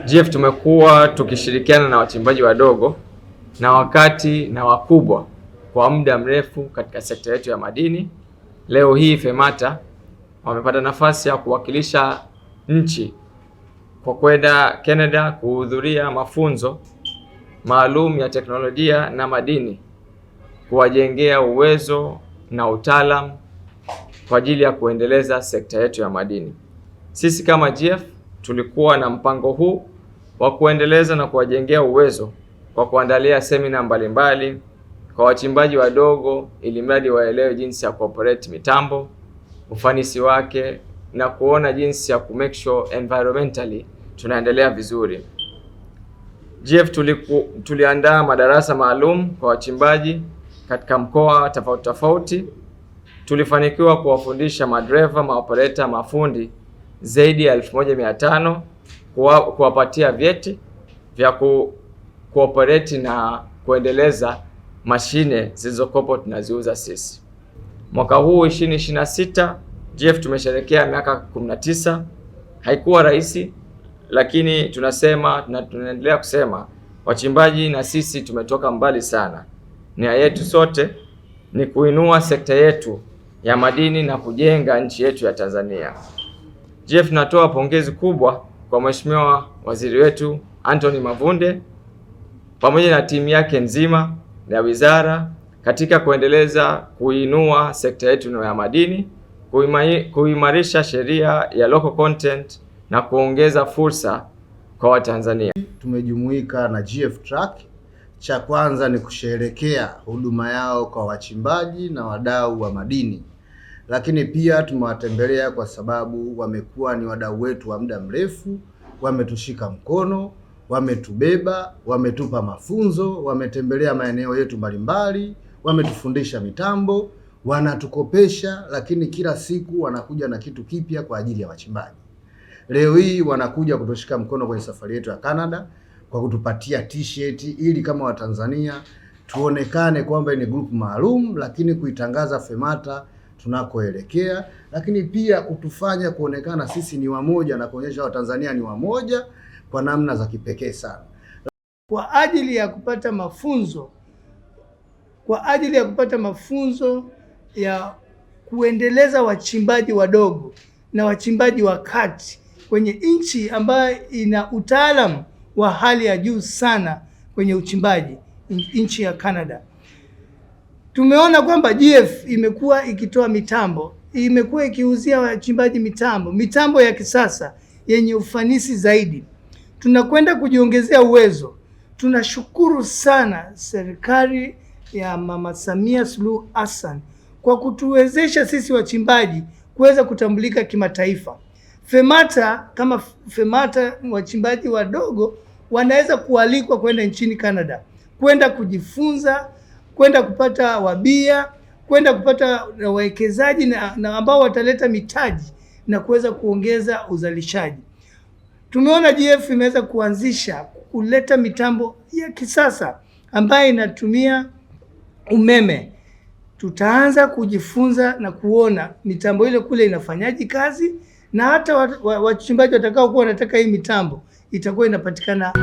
GF tumekuwa tukishirikiana na wachimbaji wadogo na wakati na wakubwa kwa muda mrefu katika sekta yetu ya madini. Leo hii FEMATA wamepata nafasi ya kuwakilisha nchi kwa kwenda Canada kuhudhuria mafunzo maalum ya teknolojia na madini, kuwajengea uwezo na utaalamu kwa ajili ya kuendeleza sekta yetu ya madini. Sisi kama GF tulikuwa na mpango huu wa kuendeleza na kuwajengea uwezo kwa kuandalia semina mbalimbali kwa wachimbaji wadogo, ili mradi waelewe jinsi ya kuoperate mitambo, ufanisi wake, na kuona jinsi ya kumake sure environmentally tunaendelea vizuri. GF tuliandaa madarasa maalum kwa wachimbaji katika mkoa tofauti tofauti. Tulifanikiwa kuwafundisha madereva, maoperator, mafundi zaidi ya 1500, kuwapatia vyeti vya kuoperate na kuendeleza mashine zilizokopo tunaziuza sisi. Mwaka huu 2026 GF tumesherehekea miaka 19. Haikuwa rahisi, lakini tunasema na tunaendelea kusema wachimbaji na sisi tumetoka mbali sana. Nia yetu sote ni kuinua sekta yetu ya madini na kujenga nchi yetu ya Tanzania. GF tunatoa pongezi kubwa kwa Mheshimiwa Waziri wetu Anthony Mavunde pamoja na timu yake nzima ya wizara katika kuinua sekta yetu ya madini, kuimarisha sheria ya local content na kuongeza fursa kwa Watanzania. Tumejumuika na GF Truck. Cha kwanza ni kusherehekea huduma yao kwa wachimbaji na wadau wa madini, lakini pia tumewatembelea kwa sababu wamekuwa ni wadau wetu wa muda mrefu. Wametushika mkono, wametubeba, wametupa mafunzo, wametembelea maeneo yetu mbalimbali, wametufundisha mitambo, wanatukopesha, lakini kila siku wanakuja na kitu kipya kwa ajili ya wachimbaji. Leo hii wanakuja kutushika mkono kwenye safari yetu ya Canada kwa kutupatia t-shirt ili kama Watanzania tuonekane kwamba ni group maalum, lakini kuitangaza FEMATA tunakoelekea, lakini pia kutufanya kuonekana sisi ni wamoja na kuonyesha Watanzania ni wamoja kwa namna za kipekee sana. Kwa ajili ya kupata mafunzo ya kuendeleza wachimbaji wadogo na wachimbaji wa kati kwenye nchi ambayo ina utaalamu wa hali ya juu sana kwenye uchimbaji, nchi ya Canada. Tumeona kwamba GF imekuwa ikitoa mitambo, imekuwa ikiuzia wachimbaji mitambo ya kisasa yenye ufanisi zaidi. Tunakwenda kujiongezea uwezo. Tunashukuru sana serikali ya Mama Samia Suluhu Hassan kwa kutuwezesha sisi wachimbaji kuweza kutambulika kimataifa. FEMATA wachimbaji wadogo wanaweza kualikwa kwenda nchini Canada, kwenda kujifunza, kwenda kupata wabia, kwenda kupata wawekezaji na ambao wataleta mitaji na kuweza kuongeza uzalishaji. Tumeona GF imeweza kuleta mitambo ya kisasa ambayo inatumia umeme. Tutaanza kujifunza na kuona mitambo ile kule inafanyaje kazi, na hata wachimbaji watakao kuwa wanataka hii mitambo itakuwa inapatikana